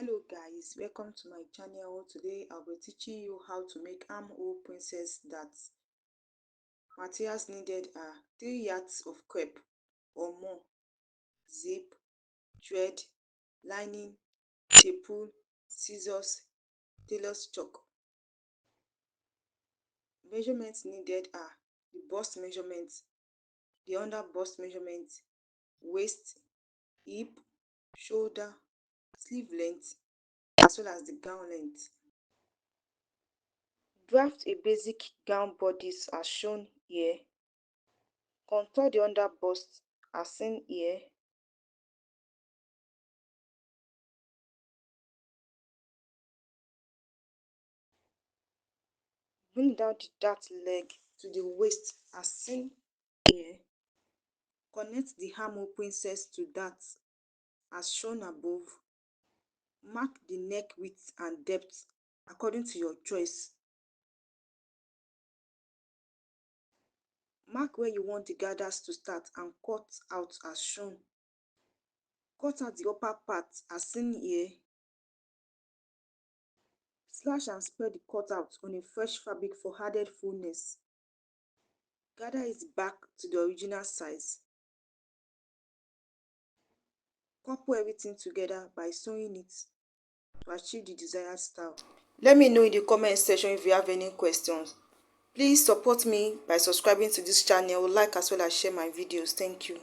Hello guys, welcome to my channel. Today I'll be teaching you how to make armhole princess darts. Materials needed are 3 yards of crepe or more, zip, thread, lining, staple, scissors, tailor's chalk. Measurements needed are the bust measurement, the under bust measurement, waist, hip, shoulder, sleeve length, as well as the gown length. Draft a basic gown bodice as shown here. Contour the under bust as seen here. Bring down the dart leg to the waist as seen here. Connect the armhole princess to dart as shown above. Mark the neck width and depth according to your choice. Mark where you want the gathers to start and cut out as shown. Cut out the upper part as seen here. Slash and spread the cutout on a fresh fabric for added fullness. Gather it back to the original size. Couple everything together by sewing it to achieve the desired style. Let me know in the comment section if you have any questions. Please support me by subscribing to this channel, like as well as share my videos. Thank you.